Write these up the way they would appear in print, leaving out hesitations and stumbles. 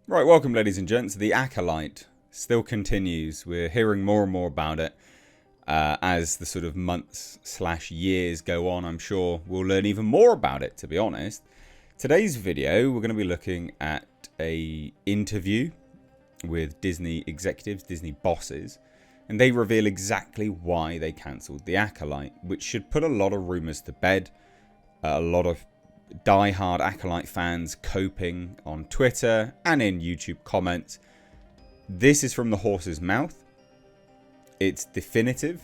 Right, welcome ladies and gents. The Acolyte still continues. We're hearing more and more about it as the sort of months/years go on. I'm sure we'll learn even more about it, to be honest. Today's video, we're going to be looking at a interview with Disney executives, Disney bosses, and they reveal exactly why they cancelled The Acolyte, which should put a lot of rumours to bed. A lot of die-hard Acolyte fans coping on Twitter and in YouTube comments. This is from the horse's mouth. It's definitive.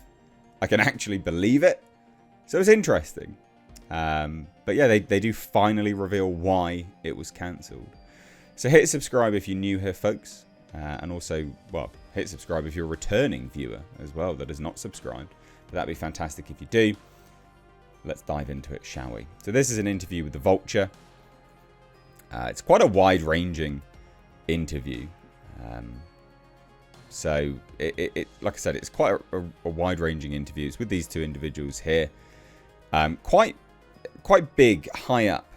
I can actually believe it. So it's interesting. But yeah, they do finally reveal why it was cancelled. So hit subscribe if you're new here, folks. And also, well, hit subscribe if you're a returning viewer as well that is not subscribed. But that'd be fantastic if you do. Let's dive into it, shall we? So this is an interview with the Vulture. It's quite a wide-ranging interview. So, like I said, it's quite a wide-ranging interview. It's with these two individuals here. Quite big, high up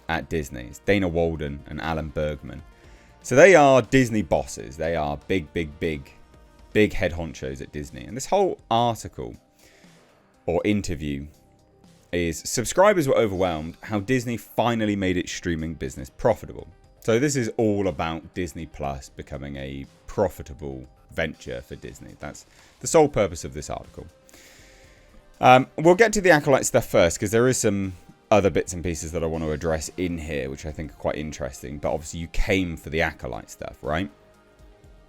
at Disney. It's Dana Walden and Alan Bergman. So they are Disney bosses. They are big head honchos at Disney. And this whole article or interview is subscribers were overwhelmed how Disney finally made its streaming business profitable. So this is all about Disney Plus becoming a profitable venture for Disney. That's the sole purpose of this article. We'll get to the Acolyte stuff first because there is some other bits and pieces that I want to address in here which I think are quite interesting. But obviously you came for the Acolyte stuff, right?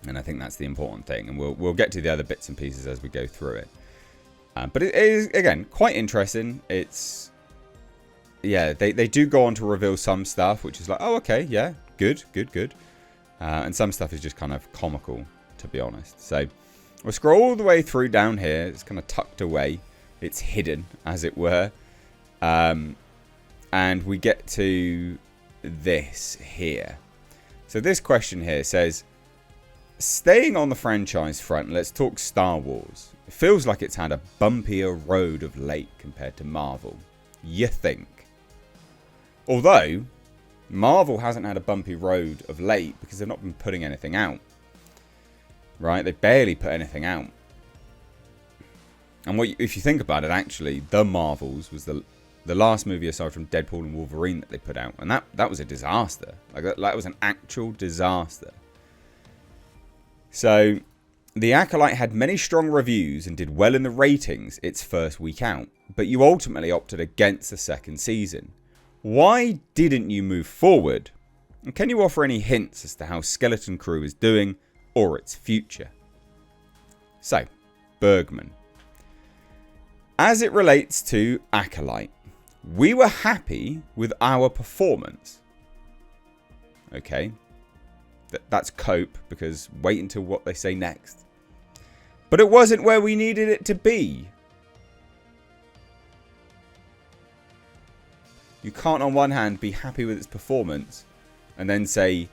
And I think that's the important thing. And we'll get to the other bits and pieces as we go through it. But it is, again, quite interesting. It's, yeah, they do go on to reveal some stuff, which is like, oh, okay, yeah, good. And some stuff is just kind of comical, to be honest. So we'll scroll all the way through down here. It's kind of tucked away. It's hidden, as it were. And we get to this here. So this question here says, staying on the franchise front, let's talk Star Wars. It feels like it's had a bumpier road of late compared to Marvel. You think? Although, Marvel hasn't had a bumpy road of late because they've not been putting anything out. Right? They barely put anything out. And if you think about it, actually, The Marvels was the last movie aside from Deadpool and Wolverine that they put out. And that was a disaster. Like that was an actual disaster. So, The Acolyte had many strong reviews and did well in the ratings its first week out, but you ultimately opted against the second season. Why didn't you move forward? And can you offer any hints as to how Skeleton Crew is doing or its future? So, Bergman. As it relates to Acolyte, we were happy with our performance. Okay. That's cope, because wait until what they say next. But it wasn't where we needed it to be. You can't on one hand be happy with its performance and then say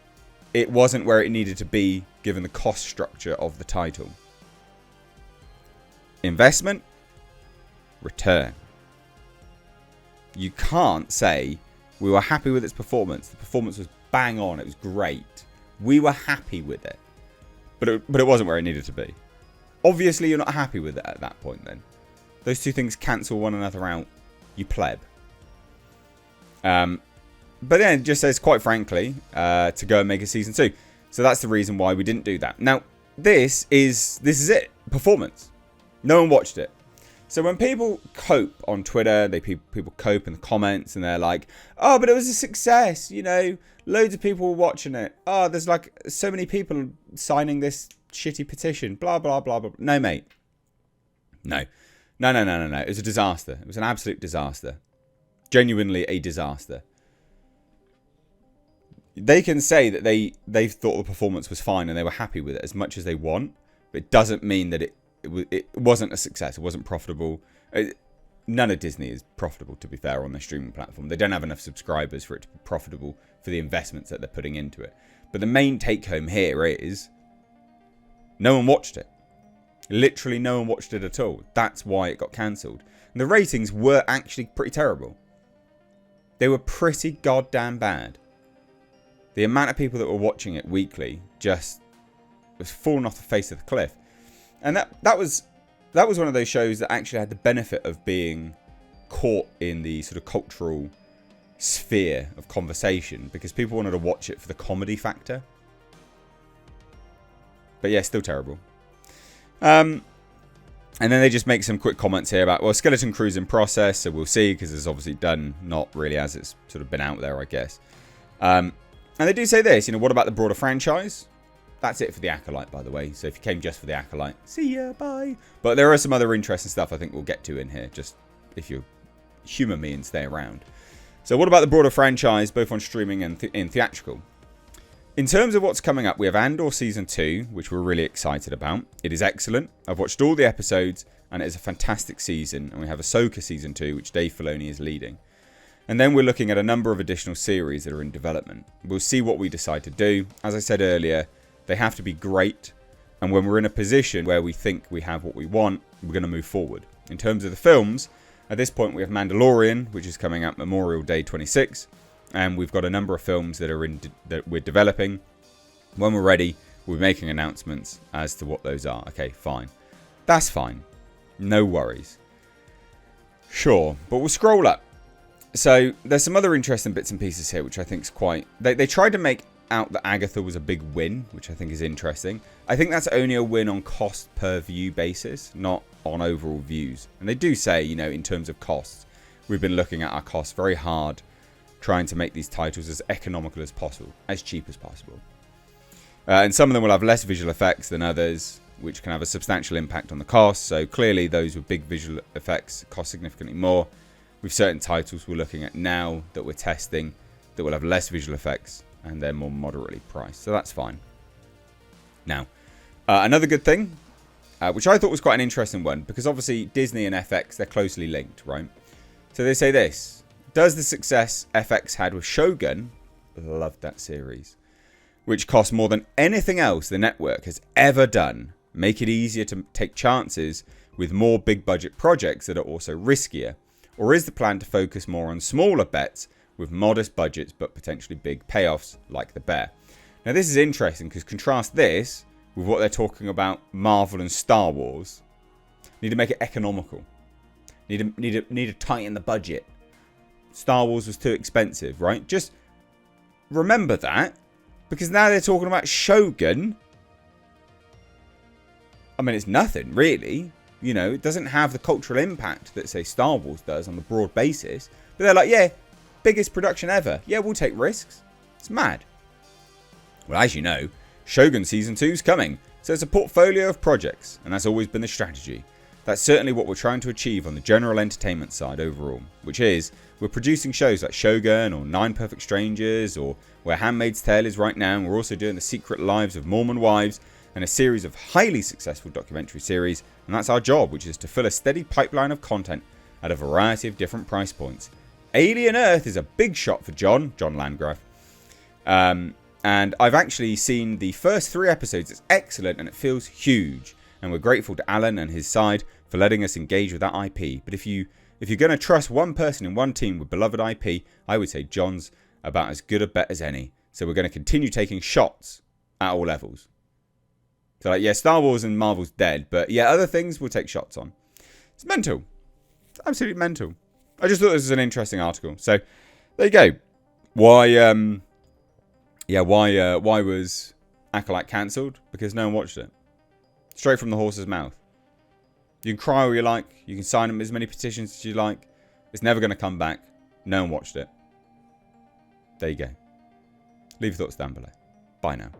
it wasn't where it needed to be given the cost structure of the title. Investment, return. You can't say we were happy with its performance. The performance was bang on. It was great. We were happy with it. But it wasn't where it needed to be. Obviously, you're not happy with it at that point then. Those two things cancel one another out. You pleb. But then it just says, quite frankly, to go and make a season 2. So that's the reason why we didn't do that. Now, this is it. Performance. No one watched it. So when people cope on Twitter, people cope in the comments and they're like, oh, but it was a success, you know, loads of people were watching it. Oh, there's like so many people signing this shitty petition, blah, blah, blah, blah. No, mate. No. It was a disaster. It was an absolute disaster. Genuinely a disaster. They can say that they thought the performance was fine and they were happy with it as much as they want, but it doesn't mean that it wasn't a success. It wasn't profitable. None of Disney is profitable, to be fair, on their streaming platform. They don't have enough subscribers for it to be profitable for the investments that they're putting into it. But the main take home here is no one watched it. Literally no one watched it at all. That's why it got cancelled. And the ratings were actually pretty terrible. They were pretty goddamn bad. the amount of people that were watching it weekly just was falling off the face of the cliff. And that was one of those shows that actually had the benefit of being caught in the sort of cultural sphere of conversation, because people wanted to watch it for the comedy factor. But yeah, still terrible. And then they just make some quick comments here about, well, Skeleton Crew's in process, so we'll see, because it's obviously done not really as it's sort of been out there, I guess. And they do say this, what about the broader franchise? That's it for the Acolyte, by the way. So if you came just for the Acolyte, see ya, bye. But there are some other interesting stuff I think we'll get to in here, just if you humour me and stay around. So what about the broader franchise, both on streaming and in theatrical? In terms of what's coming up, we have Andor Season 2, which we're really excited about. It is excellent. I've watched all the episodes, and it is a fantastic season. And we have Ahsoka Season 2, which Dave Filoni is leading. And then we're looking at a number of additional series that are in development. We'll see what we decide to do. As I said earlier, they have to be great. And when we're in a position where we think we have what we want, we're going to move forward. In terms of the films, at this point we have Mandalorian, which is coming out Memorial Day 26. And we've got a number of films that we're developing. When we're ready, we'll be making announcements as to what those are. Okay, fine. That's fine. No worries. Sure, but we'll scroll up. So there's some other interesting bits and pieces here, which I think is quite... They tried to make out that Agatha was a big win, which I think is interesting. I think that's only a win on cost per view basis, not on overall views. And they do say, in terms of costs, we've been looking at our costs very hard, trying to make these titles as economical as possible, as cheap as possible. And some of them will have less visual effects than others, which can have a substantial impact on the cost. So clearly those with big visual effects cost significantly more. With certain titles we're looking at now that we're testing that will have less visual effects and they're more moderately priced. So that's fine. Now, another good thing, which I thought was quite an interesting one, because obviously Disney and FX, they're closely linked, right? So they say this: does the success FX had with Shogun, loved that series, which cost more than anything else the network has ever done, make it easier to take chances with more big budget projects that are also riskier? Or is the plan to focus more on smaller bets with modest budgets but potentially big payoffs like The Bear? Now this is interesting because contrast this with what they're talking about Marvel and Star Wars. Need to make it economical. Need to tighten the budget. Star Wars was too expensive, right? Just remember that, because now they're talking about Shogun. I mean, it's nothing really. It doesn't have the cultural impact that, say, Star Wars does on the broad basis. But they're like, yeah, biggest production ever. Yeah, we'll take risks. It's mad. Well, as you know, Shogun Season 2 is coming. So it's a portfolio of projects, and that's always been the strategy. That's certainly what we're trying to achieve on the general entertainment side overall, which is we're producing shows like Shogun or Nine Perfect Strangers or Where Handmaid's Tale is right now, and we're also doing The Secret Lives of Mormon Wives and a series of highly successful documentary series, and that's our job, which is to fill a steady pipeline of content at a variety of different price points. Alien Earth is a big shot for John Landgraf. And I've actually seen the first 3 episodes. It's excellent and it feels huge. And we're grateful to Alan and his side for letting us engage with that IP. But if you're going to trust one person in one team with beloved IP, I would say John's about as good a bet as any. So we're going to continue taking shots at all levels. So like, yeah, Star Wars and Marvel's dead, but yeah, other things we'll take shots on. It's mental. It's absolutely mental. I just thought this was an interesting article. So there you go. Why was Acolyte cancelled? Because no one watched it. Straight from the horse's mouth. You can cry all you like. You can sign as many petitions as you like. It's never going to come back. No one watched it. There you go. Leave your thoughts down below. Bye now.